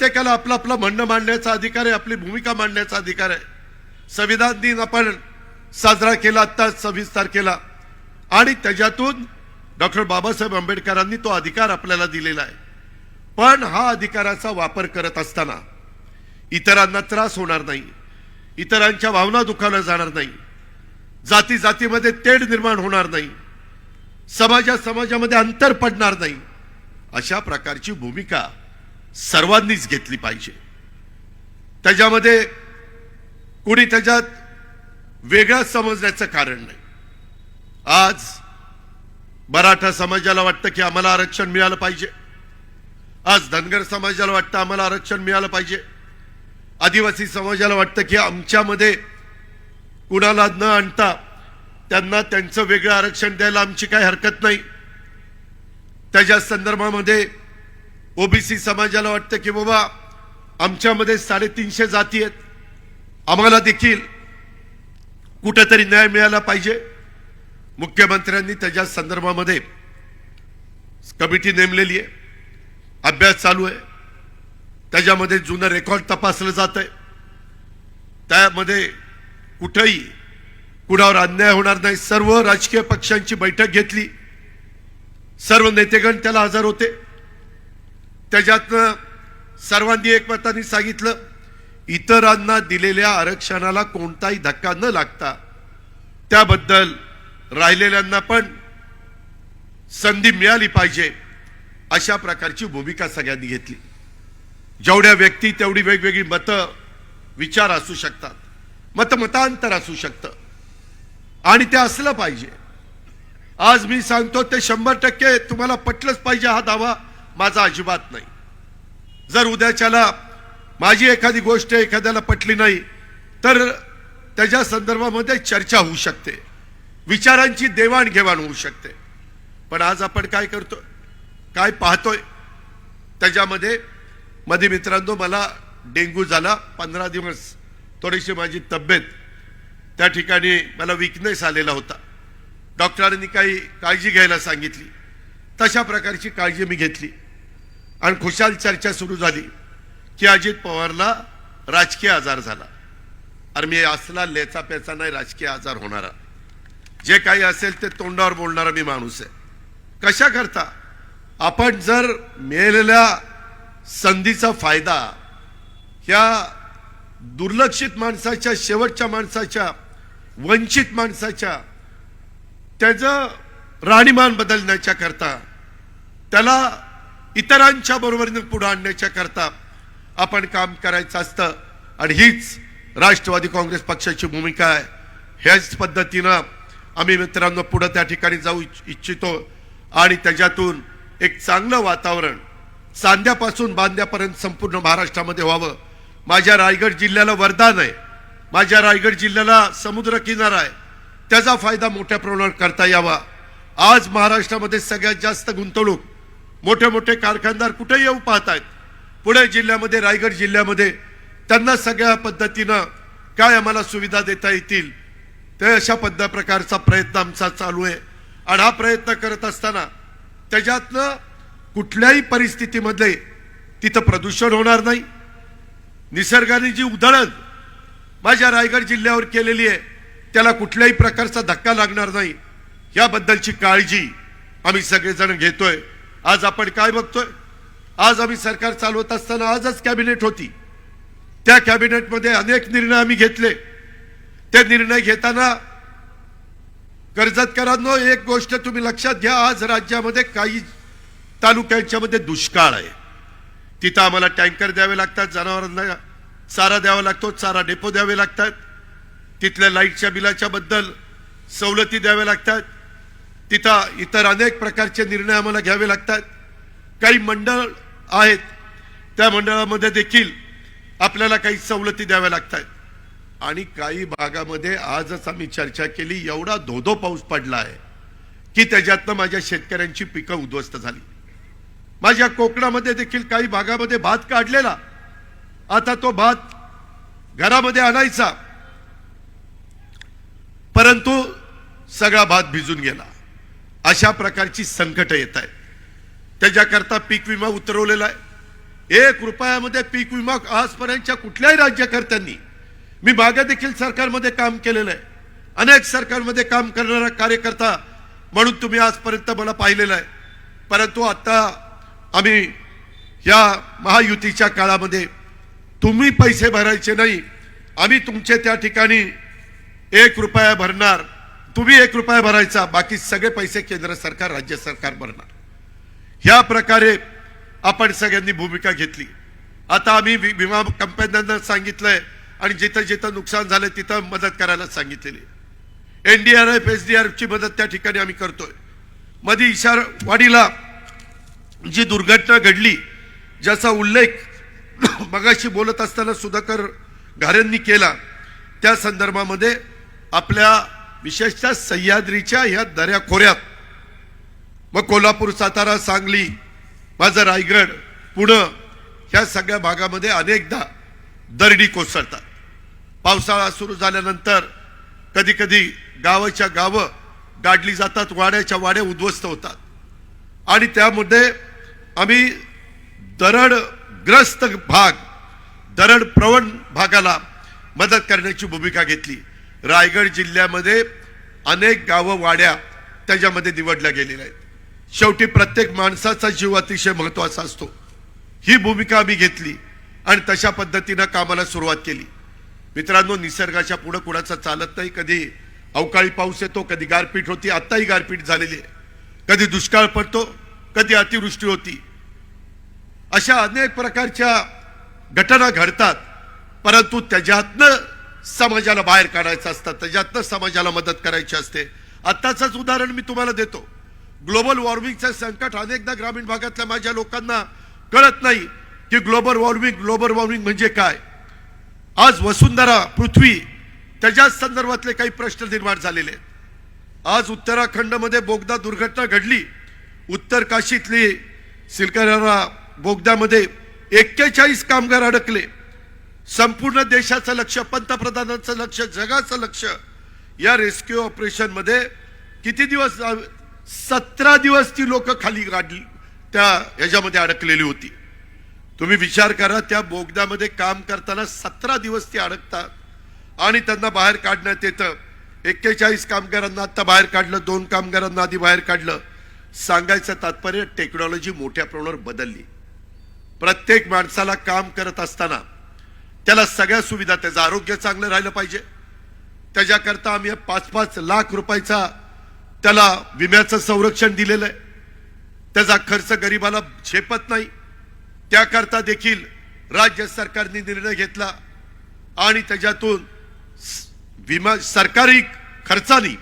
प्रत्येकाला आपलं आपलं म्हणणं मांडण्याचा अधिकार आहे, आपली भूमिका मांडण्याचा अधिकार आहे. संविधान दिन आपण साजरा केला आता 26 तारखेला आणि त्याच्यातून डॉक्टर बाबासाहेब आंबेडकरांनी तो अधिकार आपल्याला दिलेला आहे. पण हा अधिकाराचा वापर करत असताना इतरांना त्रास होणार नाही, इतरांच्या भावना दुखावल्या जाणार नाही, जाती जातीमध्ये तेढ निर्माण होणार नाही, समाजामध्ये अंतर पडणार नाही, अशा प्रकारची भूमिका सर्वांनीच घेतली पाहिजे. त्याच्यामध्ये कुणी त्याच्यात वेगळं समजण्याचं कारण नाही. आज मराठा समाजाला वाटतं की आम्हाला आरक्षण मिळालं पाहिजे, आज धनगर समाजाला वाटतं आम्हाला आरक्षण मिळालं पाहिजे, आदिवासी समाजाला वाटतं की आमच्यामध्ये कुणाला न आणता त्यांना त्यांचं वेगळं आरक्षण द्यायला आमची काही हरकत नाही. त्याच्या संदर्भामध्ये ओबीसी समाजाला वाटतं की बाबा आमच्यामध्ये 350 जाती आहेत, आम्हाला देखील कुठेतरी न्याय मिळाला पाहिजे. मुख्यमंत्र्यांनी त्याच्या संदर्भामध्ये कमिटी नेमलेली आहे, अभ्यास चालू आहे. त्याच्यामध्ये जुनं रेकॉर्ड तपासलं जात आहे. त्यामध्ये कुठेही कुणावर अन्याय होणार नाही. सर्व राजकीय पक्षांची बैठक घेतली, सर्व नेतेगण त्याला हजर होते. त्याच्यातनं सर्वांनी एकमताने सांगितलं इतरांना दिलेल्या आरक्षणाला कोणताही धक्का न लागता त्याबद्दल राहिलेल्यांना पण संधी मिळाली पाहिजे, अशा प्रकारची भूमिका सगळ्यांनी घेतली. जेवढ्या व्यक्ती तेवढी वेगवेगळी मतं विचार असू शकतात, मतांतर असू शकतं आणि ते असलं पाहिजे. आज मी सांगतो ते 100% तुम्हाला पटलंच पाहिजे हा दावा माझा अजिबात नाही. जर उद्याच्याला माझी एखादी गोष्ट एखाद्याला पटली नाही तर त्याच्या संदर्भामध्ये चर्चा होऊ शकते, विचारांची देवाणघेवाण होऊ शकते. पण आज आपण काय करतो, काय पाहतोय त्याच्यामध्ये मध्ये मित्रांनो मला डेंग्यू झाला. 15 दिवस थोडीशी माझी तब्येत त्या ठिकाणी मला वीकनेस आलेला होता. डॉक्टरांनी काही काळजी घ्यायला सांगितली, तशा प्रकारची काळजी मी घेतली आणि खुशाल चर्चा सुरू झाली की अजित पवारला राजकीय आजार झाला. अरे मी असला लेचा पेचा नाही राजकीय आजार होणारा, जे काही असेल ते तोंडावर बोलणारा मी माणूस आहे. कशा करता आपण जर मिळालेल्या संधीचा फायदा ह्या दुर्लक्षित माणसाच्या, शेवटच्या माणसाच्या, वंचित माणसाच्या त्याचं राहणीमान बदलण्याच्या करता, त्याला इतरांच्या बरोबरीने पुढे आणण्याच्या करता आपण काम करायचं असतं. आणि हीच राष्ट्रवादी काँग्रेस पक्षाची भूमिका आहे. ह्याच पद्धतीनं आम्ही मित्रांनो पुढे त्या ठिकाणी जाऊ इच्छितो आणि त्याच्यातून एक चांगलं वातावरण सांध्यापासून बांध्यापर्यंत संपूर्ण महाराष्ट्रामध्ये व्हावं. माझ्या रायगड जिल्ह्याला वरदान आहे, माझ्या रायगड जिल्ह्याला समुद्र किनारा आहे, त्याचा फायदा मोठ्या प्रमाणावर करता यावा. आज महाराष्ट्रामध्ये सगळ्यात जास्त गुंतवणूक मोठे मोठे कारखानदार कुठे येऊ पाहतायत. पुणे जिल्ह्यामध्ये, रायगड जिल्ह्यामध्ये त्यांना सगळ्या पद्धतीनं काय आम्हाला सुविधा देता येतील ते अशा प्रकारचा प्रयत्न आमचा चालू आहे. आणि हा प्रयत्न करत असताना त्याच्यातनं कुठल्याही परिस्थितीमध्ये तिथं प्रदूषण होणार नाही. निसर्गाने जी उधळण माझ्या रायगड जिल्ह्यावर केलेली आहे त्याला कुठल्याही प्रकारचा धक्का लागणार नाही, याबद्दलची काळजी आम्ही सगळेजण घेतोय. आज आपण काय बघतोय, आज आम्ही सरकार चालवत असताना आजच कॅबिनेट होती, त्या कॅबिनेटमध्ये अनेक निर्णय आम्ही घेतले. ते निर्णय घेताना कर्जतकरांनो एक गोष्ट तुम्ही लक्षात घ्या, आज राज्यामध्ये काही तालुक्यांच्या मध्ये दुष्काळ आहे. तिथं आम्हाला टँकर द्यावे लागतात, जनावरांना चारा द्यावा लागतो, चारा डेपो द्यावे लागतात, तिथल्या लाईटच्या बिलाच्या बद्दल सवलती द्याव्या लागतात, तिथं इतर अनेक प्रकारचे निर्णय आम्हाला घ्यावे लागतात. काही मंडळ आहेत त्या मंडळामध्ये देखील आपल्याला काही सवलती द्याव्या लागतात. आणि काही भागामध्ये आजच आम्ही चर्चा केली, एवढा धोधो पाऊस पडला आहे की त्याच्यातनं माझ्या शेतकऱ्यांची पिकं उद्ध्वस्त झाली. माझ्या कोकणामध्ये देखील काही भागामध्ये भात काढलेला, आता तो भात घरामध्ये आणायचा, परंतु सगळा भात भिजून गेला. अशा प्रकारची संकट येत आहेत. त्याच्याकरता पीक विमा उतरवलेला आहे. ₹1 पीक विमा आजपर्यंतच्या कुठल्याही राज्यकर्त्यांनी, मी मागे देखील सरकारमध्ये काम केलेलं आहे, अनेक सरकारमध्ये काम करणारा कार्यकर्ता म्हणून तुम्ही आजपर्यंत मला पाहिलेलं आहे. परंतु आता आम्ही या महायुतीच्या काळामध्ये तुम्ही पैसे भरायचे नाही, आम्ही तुमचे त्या ठिकाणी ₹1 भरणार, तुम्ही ₹1 भरायचा, बाकी सगळे पैसे केंद्र सरकार राज्य सरकार भरणार. ह्या प्रकारे आपण सगळ्यांनी भूमिका घेतली. आता आम्ही विमा कंपन्यांना सांगितलंय आणि जिथं जिथं नुकसान झालंय तिथं मदत करायला सांगितलेली. NDRF SDRF ची मदत त्या ठिकाणी आम्ही करतोय. मध्ये इशारवाडीला जी दुर्घटना घडली, ज्याचा उल्लेख मगाशी बोलत असताना सुधाकर घारेंनी केला, त्या संदर्भामध्ये आपल्या विशेषतः सह्याद्रीच्या ह्या दऱ्याखोऱ्यात, मग कोल्हापूर, सातारा, सांगली, माझं रायगड, पुणे, ह्या सगळ्या भागामध्ये अनेकदा दरडी कोसळतात. पावसाळा सुरू झाल्यानंतर कधी कधी गावाच्या गावं गाडली जातात, वाड्याच्या वाड्या उद्ध्वस्त होतात. आणि त्यामध्ये आम्ही दरडग्रस्त भाग, दरड प्रवण भागाला मदत करण्याची भूमिका घेतली. रायगड जिल्ह्यामध्ये अनेक गावं वाड्या त्याच्यामध्ये निवडल्या गेलेल्या आहेत. शेवटी प्रत्येक माणसाचा जीव अतिशय महत्वाचा असतो, ही भूमिका आम्ही घेतली आणि तशा पद्धतीनं कामाला सुरुवात केली. मित्रांनो, निसर्गाच्या पुढे कुणाचं चालत नाही. कधी अवकाळी पाऊस येतो, कधी गारपीट होती, आत्ताही गारपीट झालेली आहे, कधी दुष्काळ पडतो, कधी अतिवृष्टी होती. अशा अनेक प्रकारच्या घटना घडतात, परंतु त्याच्यातनं समाजाला बाहेर काढायचं असतं, त्याच्यातनं समाजाला मदत करायची असते. आत्ताचंच उदाहरण मी तुम्हाला देतो. ग्लोबल वॉर्मिंगचं संकट अनेकदा ग्रामीण भागातल्या माझ्या लोकांना कळत नाही की ग्लोबल वॉर्मिंग म्हणजे काय. आज वसुंधरा पृथ्वी, त्याच्या संदर्भातले काही प्रश्न निर्माण झालेले आहेत. आज उत्तराखंडमध्ये बोगदा दुर्घटना घडली. उत्तर काशीतली सिलकरारा बोगद्यामध्ये 41 कामगार अडकले. संपूर्ण देशाचं लक्ष, पंतप्रधानांचं लक्ष, जगाचं लक्ष या रेस्क्यू ऑपरेशन मध्ये किती दिवस, 17 दिवस ती लोक खाली काढली, त्या ह्याच्यामध्ये अडकलेली होती. तुम्ही विचार करा, त्या बोगद्यामध्ये काम करताना 17 दिवस ती अडकतात आणि त्यांना बाहेर काढण्यात येतं. 41 कामगारांना आता बाहेर काढलं, 2 कामगारांना आधी बाहेर काढलं. सांगायचं तात्पर्य, टेक्नॉलॉजी मोठ्या प्रमाणावर बदलली. प्रत्येक माणसाला काम करत असताना त्याला सगळ्या सुविधा, त्याचं आरोग्य चांगलं राहिलं पाहिजे, त्याच्याकरता आम्ही 5-5 लाख रुपयाचा त्याला विम्याचं संरक्षण दिलेलं आहे. त्याचा खर्च गरिबाला झेपत नाही, त्याकरता देखील राज्य सरकारने निर्णय घेतला आणि त्याच्यातून विमा सरकारी खर्चाने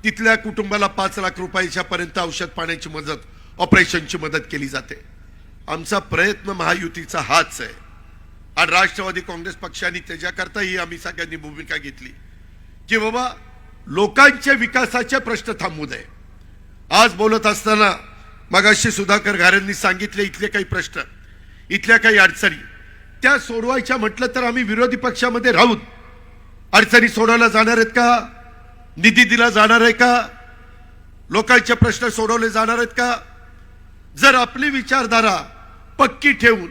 तिथल्या कुटुंबाला 5 लाख रुपयाच्या पर्यंत औषध पाण्याची मदत, ऑपरेशनची मदत केली जाते. आमचा प्रयत्न महायुतीचा हाच आहे आणि राष्ट्रवादी काँग्रेस पक्षाने त्याच्याकरताही आम्ही सगळ्यांनी भूमिका घेतली की बाबा लोकांच्या विकासाचे प्रश्न थांबू नये. आज बोलत असताना मगाशी सुधाकर घारेंनी सांगितले, इथले काही प्रश्न, इथल्या काही अडचणी त्या सोडवायच्या म्हटलं तर आम्ही विरोधी पक्षामध्ये राहून अडचणी सोडवल्या जाणार आहेत का? निधी दिला जाणार आहे का? लोकांचे प्रश्न सोडवले जाणार आहेत का? जर आपली विचारधारा पक्की ठेवून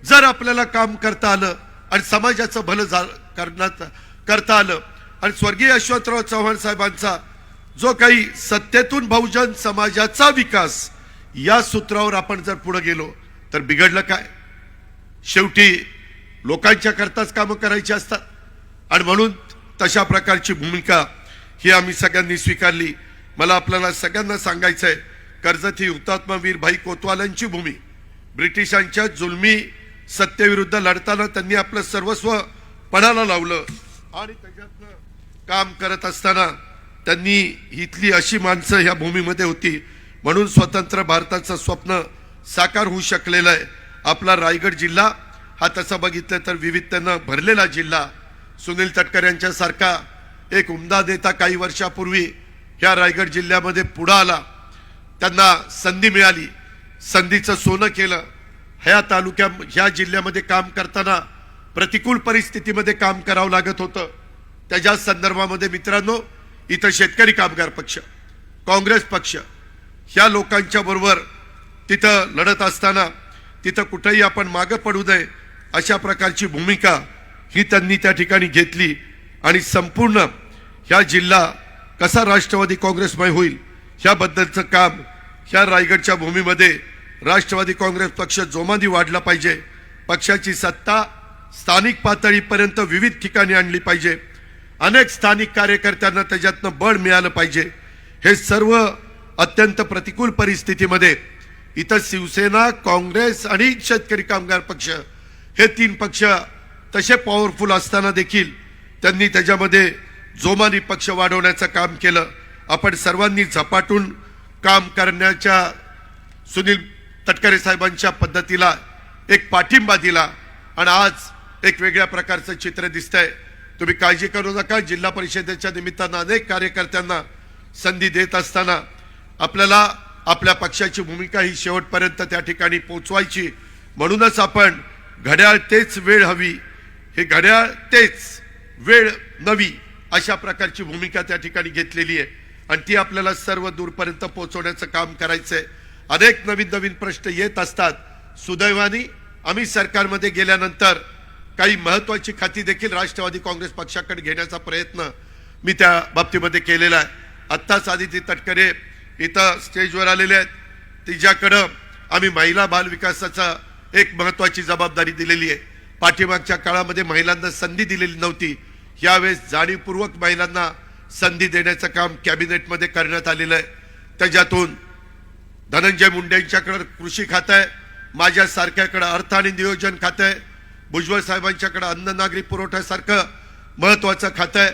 जर आपल्याला काम करता आलं आणि समाजाचं भलं करता आलं आणि स्वर्गीय यशवंतराव चव्हाण साहेबांचा जो काही सत्तेतून बहुजन समाजाचा विकास या सूत्रावर आपण जर पुढे गेलो तर बिघडलं काय? शेवटी लोकांच्या करताच कामं करायची असतात आणि म्हणून तशा प्रकारची भूमिका ही आम्ही सगळ्यांनी स्वीकारली. मला आपल्याला सगळ्यांना सांगायचं आहे, कर्जत ही हुतात्मा वीर भाई कोतवालांची भूमी. ब्रिटिशांच्या जुलमी सत्तेविरुद्ध लढताना त्यांनी आपलं सर्वस्व पणाला लावलं आणि त्याच्यातनं काम करत असताना त्यांनी इथली अशी माणसं ह्या भूमीमध्ये होती म्हणून स्वतंत्र भारताचं स्वप्न साकार होऊ शकलेलं आहे. आपला रायगड जिल्हा हा तसं बघितलं तर विविधतेनं भरलेला जिल्हा. सुनील तटकर यांच्यासारखा एक उमदा नेता काही वर्षापूर्वी ह्या रायगड जिल्ह्यामध्ये पुढे आला, त्यांना संधी मिळाली, संधीचं सोनं केलं. ह्या ह्या जिल्ह्यामध्ये काम करताना प्रतिकूल परिस्थितीमध्ये काम करावं लागत होतं. त्याच्या संदर्भामध्ये मित्रांनो, इथं शेतकरी कामगार पक्ष, काँग्रेस पक्ष ह्या लोकांच्या बरोबर तिथं लढत असताना तिथं कुठेही आपण मागं पडू नये अशा प्रकारची भूमिका ही त्यांनी त्या ठिकाणी घेतली आणि संपूर्ण ह्या जिल्हा कसा राष्ट्रवादी काँग्रेसमय होईल ह्याबद्दलचं काम ह्या रायगडच्या भूमीमध्ये राष्ट्रवादी काँग्रेस पक्ष जोमाने वाढला पाहिजे. पक्षाची सत्ता स्थानिक पातळीपर्यंत विविध ठिकाणी आणली पाहिजे. अनेक स्थानिक कार्यकर्त्यांना त्याच्यातनं बळ मिळालं पाहिजे. हे सर्व अत्यंत प्रतिकूल परिस्थितीमध्ये इथं शिवसेना, काँग्रेस आणि शेतकरी कामगार पक्ष हे तीन पक्ष तसे पॉवरफुल असताना देखील त्यांनी त्याच्यामध्ये जोमाने पक्ष वाढवण्याचं काम केलं. आपण सर्वांनी झपाटून काम करण्याच्या सुनील तटकरे साहेबांच्या पद्धतीला एक पाठिंबा दिला आणि आज एक वेगळ्या प्रकारचं चित्र दिसतंय. तुम्ही काळजी करू नका. जिल्हा परिषदेच्या निमित्तानं अनेक कार्यकर्त्यांना संधी देत असताना आपल्याला आपल्या पक्षाची भूमिका ही शेवटपर्यंत त्या ठिकाणी पोचवायची. म्हणूनच आपण घड्याळ तेच वेळ हवी, हे घड्याळ तेच वेळ नवी अशा प्रकारची भूमिका त्या ठिकाणी घेतलेली आहे आणि ती आपल्याला सर्व दूरपर्यंत पोहोचवण्याचं काम करायचंय. अनेक नवीन नवीन प्रश्न येत असतात. सुदैवाने आम्ही सरकारमध्ये गेल्यानंतर काही महत्वाची खाती देखील राष्ट्रवादी काँग्रेस पक्षाकडे घेण्याचा प्रयत्न मी त्या बाबतीमध्ये केलेला आहे. आत्ताच आदिती तटकरे इथं स्टेजवर आलेले आहेत. तिच्याकडं आम्ही महिला बाल विकासाचा एक महत्वाची जबाबदारी दिलेली आहे. पाठीमागच्या काळामध्ये महिलांना संधी दिलेली नव्हती. यावेळेस जाणीवपूर्वक महिलांना संधी देण्याचं काम कॅबिनेटमध्ये करण्यात आलेलं आहे. त्याच्यातून धनंजय मुंडेंच्याकडे कृषी खातं आहे, माझ्यासारख्याकडे अर्थ आणि नियोजन खातं आहे, भुजबळ साहेबांच्याकडे अन्न नागरी पुरवठ्यासारखं महत्वाचं खातं आहे.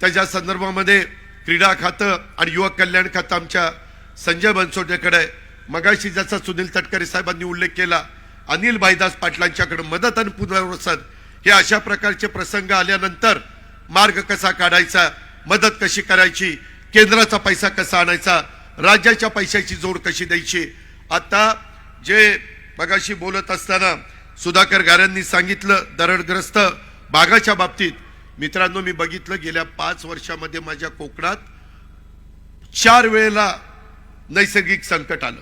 त्याच्या संदर्भामध्ये क्रीडा खातं आणि युवक कल्याण खातं आमच्या संजय बनसोडेकडे आहे. मगाशी ज्याचा सुनील तटकरे साहेबांनी उल्लेख केला, अनिल भाईदास पाटलांच्याकडे मदत आणि पुनर्वसन. हे अशा प्रकारचे प्रसंग आल्यानंतर मार्ग कसा काढायचा, मदत कशी करायची, केंद्राचा पैसा कसा आणायचा, राज्याच्या पैशाची जोड कशी द्यायची. आता जे मगाशी बोलत असताना सुधाकर घारेंनी सांगितलं दरडग्रस्त भागाच्या बाबतीत, मित्रांनो मी बघितलं गेल्या 5 वर्षामध्ये माझ्या कोकणात 4 वेळेला नैसर्गिक संकट आलं.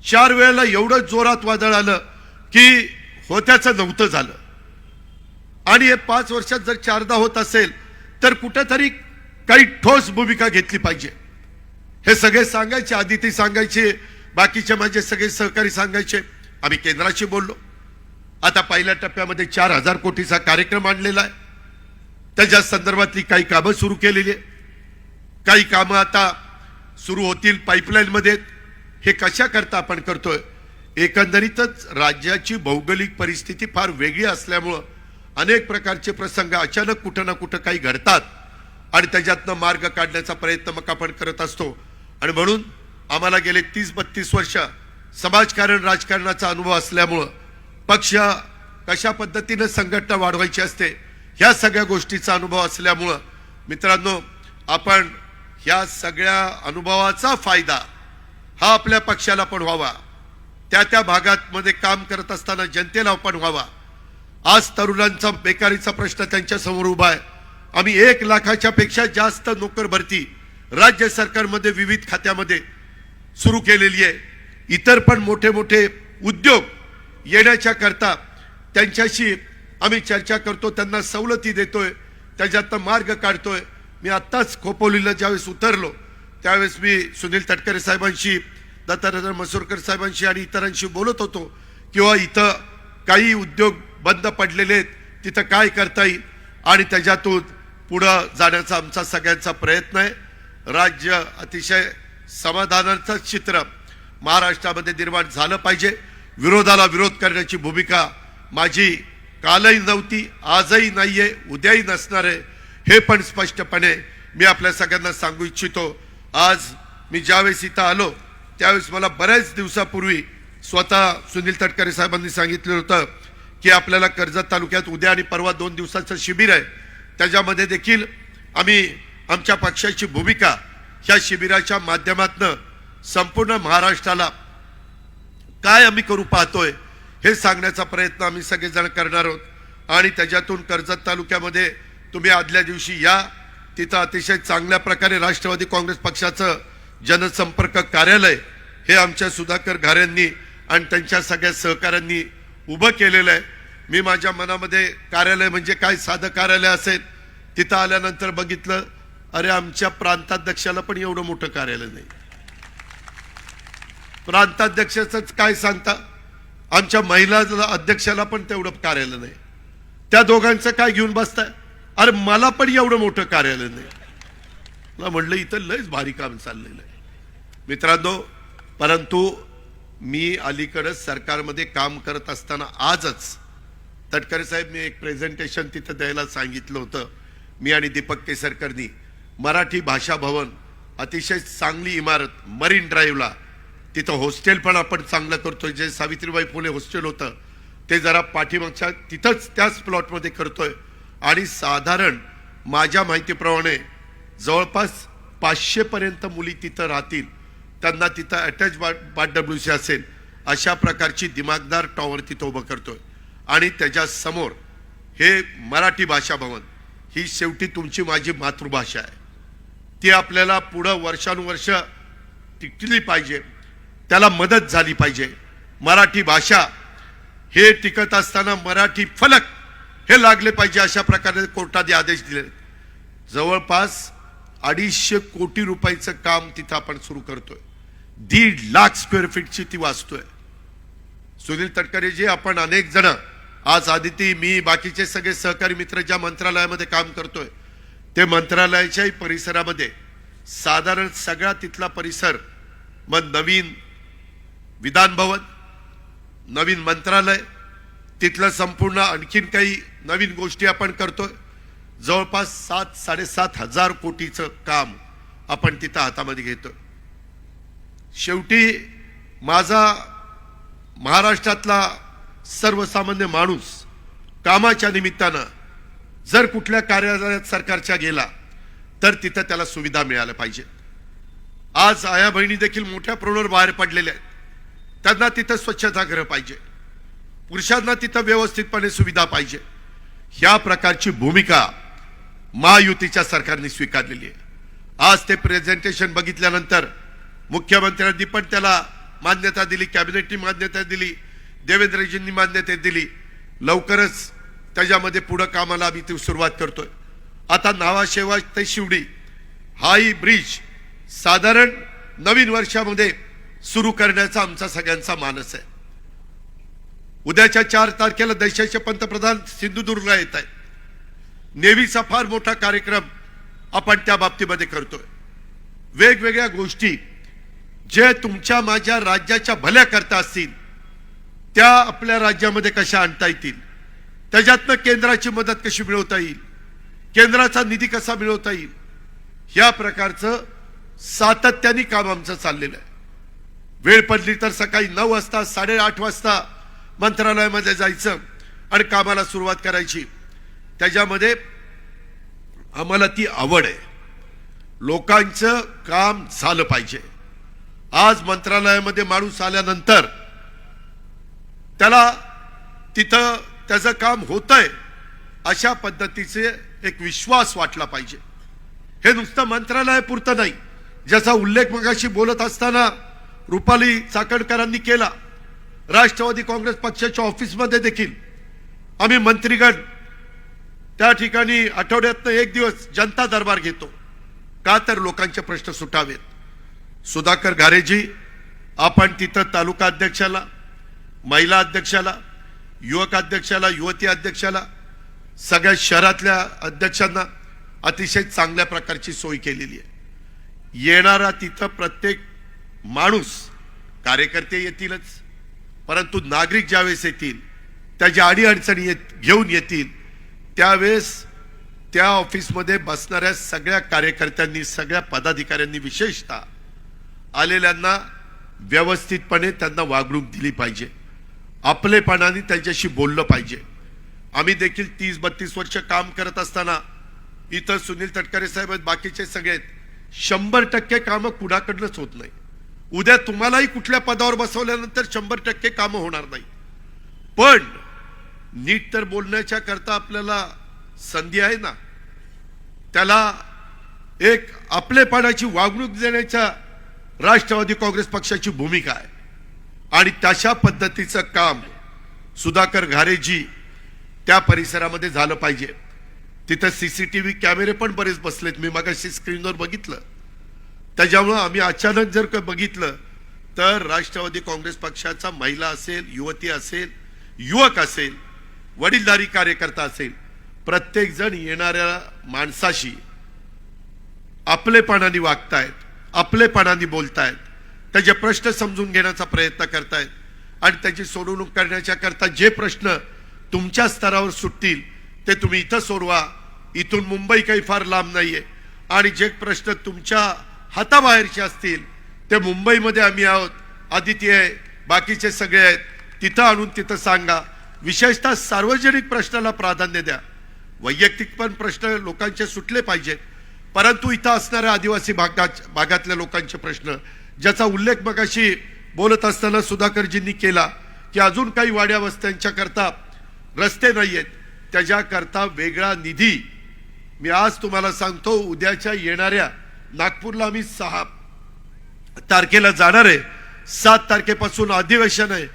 4 वेळेला एवढं जोरात वादळ आलं की होत्याचं नव्हतं झालं. आणि हे 5 वर्षात जर 4दा होत असेल तर कुठेतरी काही ठोस भूमिका घेतली पाहिजे. हे सगळे सांगायचे, आदिती सांगायचे, बाकीचे माझे सगळे सहकारी सांगायचे. आम्ही केंद्राशी बोललो. आता पहिल्या टप्प्यामध्ये 4000 कोटीचा कार्यक्रम आणलेला आहे. त्याच्या संदर्भातली काही कामं सुरू केलेली आहे. काही कामं आता सुरू होतील पाईपलाईन मध्ये. हे कशा करता आपण करतोय? एकंदरीतच राज्याची भौगोलिक परिस्थिती फार वेगळी असल्यामुळं अनेक प्रकारचे प्रसंग अचानक कुठं ना कुठं काही घडतात आणि त्याच्यातनं मार्ग काढण्याचा प्रयत्न मग आपण करत असतो. आणि म्हणून आम्हाला गेले 30-32 वर्ष समाजकारण राजकारणाचा अनुभव असल्यामुळं पक्ष कशा पद्धतीने संघटना वाढवायची असते ह्या सगळ्या गोष्टीचा अनुभव असल्यामुळं मित्रांनो आपण ह्या सगळ्या अनुभवाचा फायदा हा आपल्या पक्षाला पण व्हावा, त्या भागात मध्ये काम करत असताना जनतेला पण व्हावा. आज तरुणांचा बेकारीचा प्रश्न त्यांच्या समोर उभा आहे. आम्ही 1 लाखाच्या पेक्षा जास्त नोकर भरती राज्य सरकारमध्ये विविध खात्यामध्ये सुरू केलेली आहे. इतर पण मोठे मोठे उद्योग येण्याच्या करता त्यांच्याशी आम्ही चर्चा करतो, त्यांना सवलती देतोय, त्याच्यातनं मार्ग काढतोय. मी आत्ताच खोपोलीला ज्यावेळेस उतरलो त्यावेळेस मी सुनील तटकरे साहेबांशी, दत्तात्रय मसुरकर साहेबांशी आणि इतरांशी बोलत होतो किंवा इथं काही उद्योग बंद पडलेले आहेत, तिथं काय करता येईल आणि त्याच्यातून पुढं जाण्याचा आमचा सगळ्यांचा प्रयत्न आहे. राज्य अतिशय समाधानाचं चित्र महाराष्ट्रामध्ये निर्माण झालं पाहिजे. विरोधाला विरोध करण्याची भूमिका माझी कालही नव्हती, आजही नाहीये, उद्याही नसणार आहे. हे पण स्पष्टपणे मी आपल्या सगळ्यांना सांगू इच्छितो. आज मी ज्यावेळेस इथं आलो त्यावेळेस मला बऱ्याच दिवसापूर्वी स्वतः सुनील तटकरे साहेबांनी सांगितलं होतं की आपल्याला कर्जत तालुक्यात उद्या आणि परवा 2 दिवसाचं शिबिर आहे. त्याच्यामध्ये देखील आम्ही आमच्या पक्षाची भूमिका ह्या शिबिराच्या माध्यमातून संपूर्ण महाराष्ट्राला काय आम्ही करू पाहतोय हे सांगण्याचा प्रयत्न आम्ही सगळेजण करणार आहोत. आणि त्याच्यातून कर्जत तालुक्यामध्ये तुम्ही आदल्या दिवशी या, तिथं अतिशय चांगल्या प्रकारे राष्ट्रवादी काँग्रेस पक्षाचं जनसंपर्क कार्यालय हे आमच्या सुधाकर घारेंनी आणि त्यांच्या सगळ्या सहकाऱ्यांनी उभं केलेलं आहे. मी माझ्या मनामध्ये कार्यालय म्हणजे काय साधं कार्यालय असेल, तिथं आल्यानंतर बघितलं अरे आमच्या प्रांताध्यक्षाला पण एवढं मोठं कार्यालय नाही. प्रांताध्यक्षाच काय सांगता, आमच्या महिला अध्यक्षाला पण तेवढं कार्यालय नाही. त्या दोघांचं काय घेऊन बसताय, अरे मला पण एवढं मोठं कार्यालय नाही. मला म्हणलं इथं लयच भारी काम चाललेलं आहे मित्रांनो. परंतु मी अलीकडेच सरकारमध्ये काम करत असताना आजच तटकरे साहेब मी एक प्रेझेंटेशन तिथं द्यायला सांगितलं होतं. मी आणि दीपक केसरकरनी मराठी भाषा भवन अतिशय चांगली इमारत मरीन ड्राईव्हला, तिथं हॉस्टेल पण आपण चांगलं करतोय. जे सावित्रीबाई फुले हॉस्टेल होतं ते जरा पाठीमागच्या तिथंच त्याच प्लॉटमध्ये करतोय. आणि साधारण माझ्या माहितीप्रमाणे जवळपास 500 पर्यंत मुली तिथं राहतील. त्यांना तिथं अटॅच बाथडब्ल्यूसी असेल अशा प्रकारची दिमागदार टॉवर तिथं उभं करतोय. आणि त्याच्या समोर हे मराठी भाषा भवन ही शेवटी तुमची माझी मातृभाषा आहे. ती आपल्याला पुढं वर्षानुवर्ष टिकली पाहिजे, त्याला मदत झाली पाहिजे. मराठी भाषा हे टिकत असताना मराठी फलक हे लागले पाहिजे अशा प्रकारे कोर्टाने आदेश दिले. जवळपास 250 कोटी रुपयाचं काम तिथं आपण सुरू करतोय. 1.5 लाख स्क्वेअर फीटची ती वाचतोय. सुनील तटकरेजी आपण अनेक जण आज आदिती मी बाकीचे सगळे सहकारी मित्र ज्या मंत्रालयामध्ये काम करतोय ते मंत्रालयाच्याही परिसरामध्ये साधारण सगळा तिथला परिसर, मग नवीन विधान भवन, नवीन मंत्रालय, तिथलं संपूर्ण आणखीन काही नवीन गोष्टी आपण करतोय. जवळपास 7-7.5 हजार कोटीचं काम आपण तिथं हातामध्ये घेतोय. शेवटी माझा महाराष्ट्रातला सर्वसामान्य माणूस कामाच्या निमित्तानं जर कुठल्या कार्यालयात सरकारच्या गेला तर तिथं त्याला सुविधा मिळाल्या पाहिजे. आज आया बहिणी देखील मोठ्या प्रमाणावर बाहेर पडलेल्या आहेत. त्यांना तिथं स्वच्छतागृह पाहिजे, पुरुषांना तिथं व्यवस्थितपणे सुविधा पाहिजे. ह्या प्रकारची भूमिका महायुतीच्या सरकारने स्वीकारलेली आहे. आज ते प्रेझेंटेशन बघितल्यानंतर मुख्यमंत्र्यांनी पण त्याला मान्यता दिली, कॅबिनेटनी मान्यता दिली, देवेंद्रजींनी मान्यता दिली. लवकरच त्याच्यामध्ये पुढे कामाला आम्ही सुरुवात करतोय. आता नावाशेवा ते शिवडी हाही ब्रिज साधारण नवीन वर्षामध्ये सुरू करण्याचा आमचा सगळ्यांचा मानस आहे. उद्याच्या 4 तारखेला देशाचे पंतप्रधान सिंधुदुर्गला येत आहेत. नेव्हीचा फार मोठा कार्यक्रम आपण त्या बाबतीमध्ये करतोय. वेगवेगळ्या गोष्टी जे तुमच्या माझ्या राज्याच्या भल्या करता असतील त्या आपल्या राज्यामध्ये कशा आणता येतील, त्याच्यातनं केंद्राची मदत कशी मिळवता येईल, केंद्राचा निधी कसा मिळवता येईल, ह्या प्रकारचं सातत्याने काम आमचं चाललेलं आहे. वेळ पडली तर सकाळी 9 वाजता 8:30 वाजता मंत्रालयामध्ये जायचं आणि कामाला सुरुवात करायची. त्याच्यामध्ये आम्हाला ती आवड आहे. लोकांचं काम झालं पाहिजे. आज मंत्रालयामध्ये माणूस आल्यानंतर त्याला तिथं त्याचं काम होतंय अशा पद्धतीचे एक विश्वास वाटला पाहिजे. हे नुसतं मंत्रालयापुरतं नाही. ज्याचा उल्लेख मगाशी बोलत असताना रुपाली चाकणकरांनी केला. राष्ट्रवादी काँग्रेस पक्षाच्या ऑफिसमध्ये देखील आम्ही मंत्रीगण त्या ठिकाणी आठवड्यातनं 1 दिवस जनता दरबार घेतो. का तर लोकांचे प्रश्न सुटावेत. सुधाकर घारेजी आपण तिथं तालुका अध्यक्षाला, महिला अध्यक्षाला, युवक अध्यक्षाला, युवती अध्यक्षाला, सगळ्या शहरातल्या अध्यक्षांना अतिशय चांगल्या प्रकारची सोय केलेली आहे. येणारा तिथं प्रत्येक माणूस, कार्यकर्ते येतीलच, परंतु नागरिक ज्यावेळेस येतील त्याच्या अडीअडचणी घेऊन येतील त्यावेळेस त्या ऑफिसमध्ये बसणाऱ्या सगळ्या कार्यकर्त्यांनी, सगळ्या पदाधिकाऱ्यांनी विशेषतः आलेल्यांना व्यवस्थितपणे त्यांना वागणूक दिली पाहिजे. आपलेपणाने त्यांच्याशी बोललं पाहिजे. आम्ही देखील 30-32 वर्ष काम करत असताना इथं सुनील तटकरे साहेब आहेत, बाकीचे सगळे 100% कामं कुणाकडनंच होत नाही. उद्या तुम्हालाही कुठल्या पदावर बसवल्यानंतर 100% कामं होणार नाही. पण नीट तर बोलण्याच्या करता आपल्याला संधी आहे ना. त्याला एक आपलेपणाची वागणूक देण्याच्या राष्ट्रवादी काँग्रेस पक्षाची भूमिका आहे. आणि तशा पद्धतीचं काम सुधाकर घारेजी त्या परिसरामध्ये झालं पाहिजे. तिथं सीसीटीव्ही कॅमेरे पण बरेच बसलेत, मी मगाशी स्क्रीनवर बघितलं. त्याच्यामुळं आम्ही अचानक जर का बघितलं तर राष्ट्रवादी काँग्रेस पक्षाचा महिला असेल, युवती असेल, युवक असेल, वडीलधारी कार्यकर्ता असेल, प्रत्येक जण येणाऱ्या माणसाशी आपलेपणाने वागतायत, आपलेपणाने बोलतायत, त्याचे प्रश्न समजून घेण्याचा प्रयत्न करतायत आणि त्याची सोडवणूक करण्याच्या करता जे प्रश्न तुमच्या स्तरावर सुटतील ते तुम्ही इथं सोडवा. इथून मुंबई काही फार लांब नाहीये आणि जे प्रश्न तुमच्या हाताबाहेरचे असतील ते मुंबईमध्ये आम्ही आहोत, आदिती आहे, बाकीचे सगळे आहेत, तिथं आणून तिथं सांगा. विशेषतः सार्वजनिक प्रश्नाला प्राधान्य द्या. वैयक्तिक पण प्रश्न लोकांचे सुटले पाहिजेत, परंतु इथं असणाऱ्या आदिवासी भागातल्या लोकांचे प्रश्न ज्याचा उल्लेख मगाशी बोलत असताना सुधाकरजींनी केला की अजून काही वाड्या वस्त्यांच्या करता रस्ते नाहीयेत, त्याच्याकरता वेगळा निधी मी आज तुम्हाला सांगतो. उद्याच्या येणाऱ्या नागपूरला आम्ही 6 तारखेला जाणार आहे. 7 तारखेपासून अधिवेशन आहे.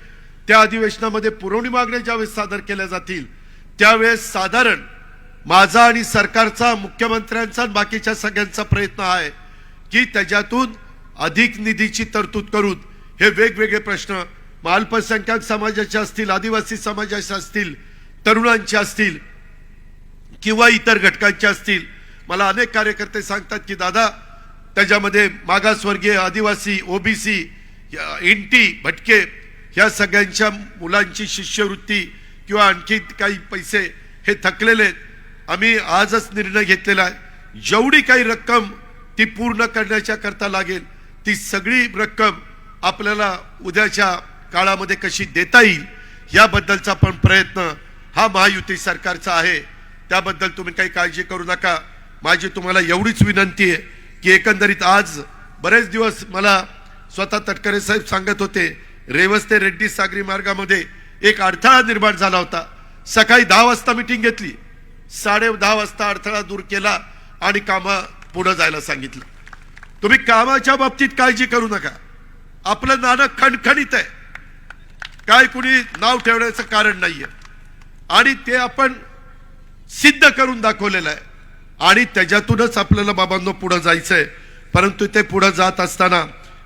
त्या अधिवेशनामध्ये पुरवणी मागण्या ज्यावेळेस सादर केल्या जातील त्यावेळेस साधारण माझा आणि सरकारचा, मुख्यमंत्र्यांचा आणि बाकीच्या सगळ्यांचा प्रयत्न आहे की त्याच्यातून अधिक निधीची तरतूद करून हे वेगवेगळे प्रश्न अल्पसंख्याक समाजाचे असतील, आदिवासी समाजाचे असतील, तरुणांचे असतील किंवा इतर घटकांचे असतील. मला अनेक कार्यकर्ते सांगतात की दादा त्याच्यामध्ये मागासवर्गीय, आदिवासी, ओबीसी, इंटी, भटके ह्या सगळ्यांच्या मुलांची शिष्यवृत्ती किंवा आणखी काही पैसे हे थकलेले आहेत. आम्ही आजच निर्णय घेतलेला आहे जेवढी काही रक्कम ती पूर्ण करण्याच्या करता लागेल ती सगळी रक्कम आपल्याला उद्याच्या काळामध्ये कशी देता येईल याबद्दलचा पण प्रयत्न हा महायुती सरकारचा आहे. त्याबद्दल तुम्ही काही काळजी करू नका. माझी तुम्हाला एवढीच विनंती आहे की एकंदरीत आज बरेच दिवस मला स्वतः तटकरे साहेब सांगत होते रेवस ते रेड्डी सागरी मार्गामध्ये एक अडथळा निर्माण झाला होता. सकाळी 10 वाजता मीटिंग घेतली, 10:30 वाजता अडथळा दूर केला आणि कामं पुढे जायला सांगितलं. तुम्ही कामाच्या बाबतीत काळजी करू नका. आपलं नाणं खणखणीत आहे, काय कुणी नाव ठेवण्याचं कारण नाहीये आणि ते आपण सिद्ध करून दाखवलेलं आहे आणि त्याच्यातूनच आपल्याला बाबांनो पुढे जायचंय. परंतु ते पुढे जात असताना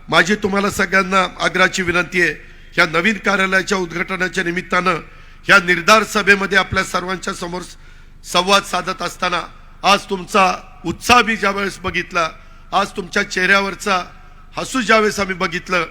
माझी तुम्हाला सगळ्यांना आग्रहाची विनंती आहे, ह्या नवीन कार्यालयाच्या उद्घाटनाच्या निमित्तानं ह्या निर्धार सभेमध्ये आपल्या सर्वांच्या समोर संवाद साधत असताना आज तुमचा उत्साह मी ज्यावेळेस बघितला, आज तुमच्या चेहऱ्यावरचा हसू ज्यावेळेस आम्ही बघितलं,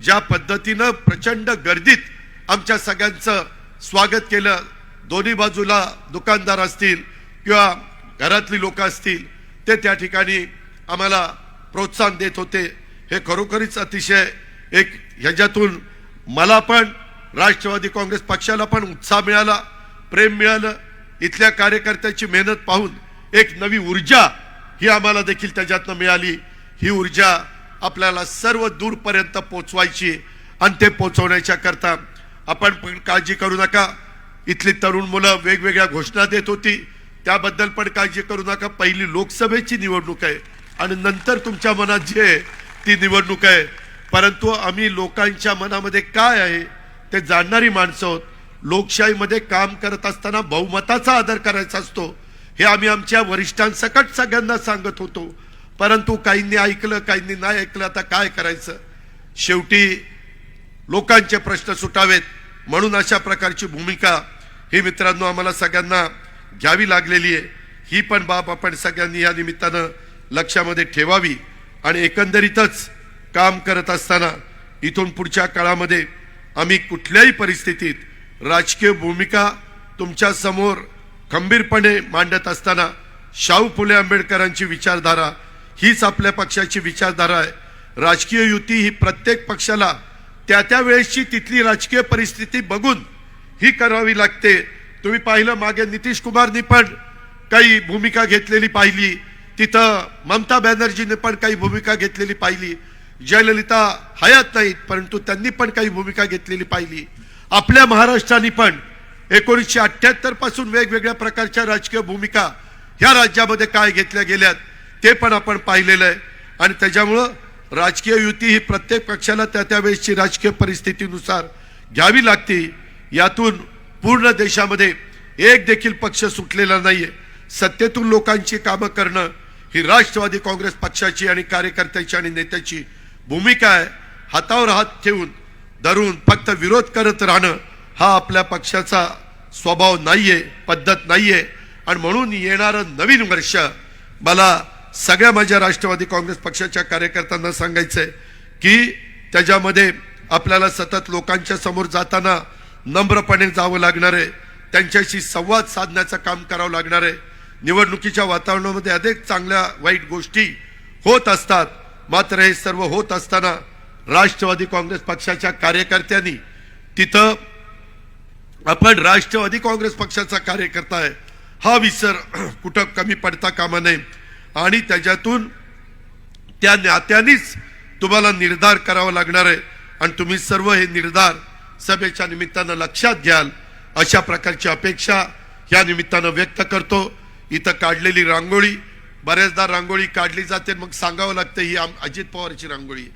ज्या पद्धतीनं प्रचंड गर्दीत आमच्या सगळ्यांचं स्वागत केलं, दोन्ही बाजूला दुकानदार असतील किंवा घरातली लोक असतील ते त्या ठिकाणी आम्हाला प्रोत्साहन देत होते. हे खरोखरीच अतिशय एक ह्याच्यातून मला पण राष्ट्रवादी काँग्रेस पक्षाला पण उत्साह मिळाला, प्रेम मिळालं. इथल्या कार्यकर्त्याची मेहनत पाहून एक नवी ऊर्जा ही आम्हाला देखील त्याच्यातनं मिळाली. ही ऊर्जा आपल्याला सर्व दूरपर्यंत पोचवायची आणि ते पोचवण्याच्या करता आपण पण काळजी करू नका. इथली तरुण मुलं वेगवेगळ्या घोषणा देत होती, त्याबद्दल पण काळजी करू नका. पहिली लोकसभेची निवडणूक आहे आणि नंतर तुमच्या मनात जे आहे ती निवडणूक आहे. परंतु आम्ही लोकांच्या मनामध्ये काय आहे ते जाणणारी माणसं आहोत. लोकशाहीमध्ये काम करत असताना बहुमताचा आदर करायचा असतो हे आम्ही आमच्या वरिष्ठांसकट सगळ्यांना सांगत होतो. परंतु काहींनी ऐकलं, काहींनी नाही ऐकलं. आता काय करायचं, शेवटी लोकांचे प्रश्न सुटावेत म्हणून अशा प्रकारची भूमिका ही मित्रांनो आम्हाला सगळ्यांना घ्यावी लागलेली आहे. ही पण बाब आपण सगळ्यांनी या निमित्तानं लक्षामध्ये ठेवावी आणि एकंदरीतच काम करत असताना इथून पुढच्या काळामध्ये आम्ही कुठल्याही परिस्थितीत राजकीय भूमिका तुमच्या समोर खंबीरपणे मांडत असताना शाहू फुले आंबेडकरांची विचारधारा हीच आपल्या पक्षाची विचारधारा आहे. राजकीय युती ही प्रत्येक पक्षाला त्या त्या वेळेसची तिथली राजकीय परिस्थिती बघून ही करावी लागते. तुम्ही पाहिलं मागे नितीश कुमारनी पण काही भूमिका घेतलेली पाहिली, तिथं ममता बॅनर्जीने पण काही भूमिका घेतलेली पाहिली, जयललिता हयात नाहीत परंतु त्यांनी पण काही भूमिका घेतलेली पाहिली. आपल्या महाराष्ट्राने पण 1978 पासून वेगवेगळ्या प्रकारच्या राजकीय भूमिका ह्या राज्यामध्ये काय घेतल्या गेल्यात ते पण आपण पाहिलेलं आहे आणि त्याच्यामुळं राजकीय युती ही प्रत्येक पक्षाला त्या त्यावेळेसची राजकीय परिस्थितीनुसार घ्यावी लागते. यातून पूर्ण देशामध्ये एक देखील पक्ष सुटलेला नाहीये. सत्तेतून लोकांची कामं करणं ही राष्ट्रवादी काँग्रेस पक्षाची आणि कार्यकर्त्याची आणि नेत्याची भूमिका आहे. हातावर हात ठेवून धरून फक्त विरोध करत राहणं हा आपल्या पक्षाचा स्वभाव नाहीये, पद्धत नाहीये. आणि म्हणून येणारं नवीन वर्ष मला सगळ्या माझ्या राष्ट्रवादी काँग्रेस पक्षाच्या कार्यकर्त्यांना सांगायचंय की त्याच्यामध्ये आपल्याला सतत लोकांच्या समोर जाताना नम्रपणे जावं लागणार आहे. त्यांच्याशी संवाद साधण्याचं काम करावं लागणार आहे. निवडणुकीच्या वातावरणामध्ये अनेक चांगल्या वाईट गोष्टी होत असतात. मात्र हे सर्व होत असताना राष्ट्रवादी काँग्रेस पक्षाच्या कार्यकर्त्यांनी तिथं आपण राष्ट्रवादी काँग्रेस पक्षाचा कार्यकर्ता आहे हा विसर कुठं कमी पडता कामा नये. आणि त्याच्यातून त्या नात्यानेच तुम्हाला निर्धार करावा लागणार आहे. आणि तुम्ही सर्व हे निर्धार सभेच्या निमित्तानं लक्षात घ्याल अशा प्रकारची अपेक्षा या निमित्तानं व्यक्त करतो. इथं काढलेली रांगोळी बऱ्याचदा रांगोळी काढली जाते मग सांगावं लागतं ही अजित पवारची रांगोळी,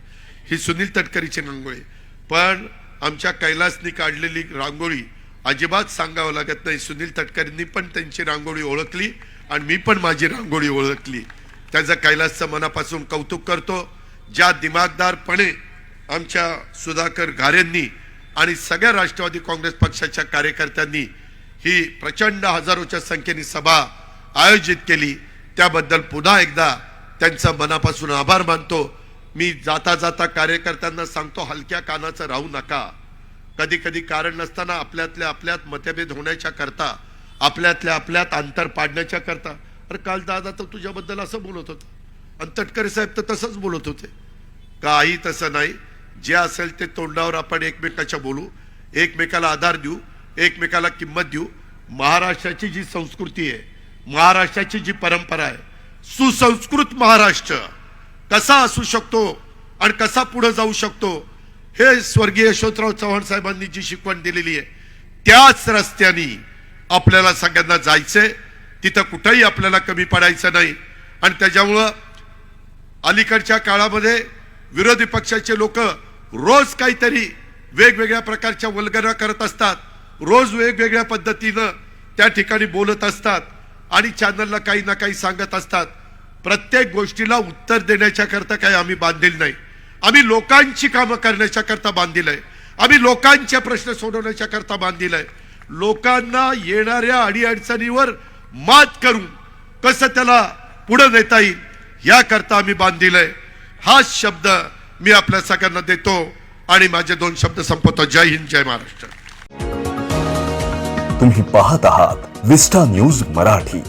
ही सुनील तटकरेची रांगोळी. पण आमच्या कैलासनी काढलेली रांगोळी अजिबात सांगावं लागत नाही. सुनील तटकरेंनी पण त्यांची रांगोळी ओळखली आणि मी पण माझी रांगोळी ओळखली. त्याचं कैलासचं मनापासून कौतुक करतो. ज्या दिमागदारपणे आमच्या सुधाकर घारेंनी आणि सगळ्या राष्ट्रवादी काँग्रेस पक्षाच्या कार्यकर्त्यांनी ही प्रचंड हजारोच्या संख्येने सभा आयोजित केली त्याबद्दल पुन्हा एकदा त्यांचा मनापासून आभार मानतो. मी जाता जाता कार्यकर्त्यांना सांगतो हलक्या कानाचं राहू नका. कधी कधी कारण नसताना आपल्यातल्या आपल्यात मतभेद होण्याच्या करता आपल्यातल्या आपल्यात अंतर पाडण्याच्या करता. अरे काल दादा तर तुझ्याबद्दल असं बोलत होतं आणि तटकरे साहेब तर तसंच बोलत होते. काही तसं नाही. जे असेल ते तोंडावर आपण एकमेकाच्या बोलू, एकमेकाला आधार देऊ, एकमेकाला किंमत देऊ. महाराष्ट्राची जी संस्कृती आहे, महाराष्ट्राची जी परंपरा आहे, सुसंस्कृत महाराष्ट्र कसा असू शकतो आणि कसा पुढे जाऊ शकतो हे स्वर्गीय यशवंतराव चव्हाण साहेबांनी जी शिकवण दिलेली आहे त्याच रस्त्याने आपल्याला सगळ्यांना जायचंय. तिथं कुठेही आपल्याला कमी पडायचं नाही. आणि त्याच्यामुळं अलीकडच्या काळामध्ये विरोधी पक्षाचे लोक रोज काहीतरी वेगवेगळ्या प्रकारच्या वल्गना करत असतात, रोज वेगवेगळ्या पद्धतीनं त्या ठिकाणी बोलत असतात आणि चॅनलला काही ना काही सांगत असतात. प्रत्येक गोष्टीला उत्तर देण्याच्या करता काही आम्ही बांधील नाही. आम्ही लोकांची कामं करण्याच्या करता बांधील आहे. आम्ही लोकांचे प्रश्न सोडवण्याच्या करता बांधील आहे. लोकांना येणाऱ्या अडीअडचणीवर मात करून कसं त्याला पुढे नेता येईल याकरता आम्ही बांधील आहे. हाच शब्द मी आपल्या सगळ्यांना देतो आणि माझे 2 शब्द संपवतो. जय हिंद, जय महाराष्ट्र. तुम्ही पाहत आहात विस्टा न्यूज मराठी.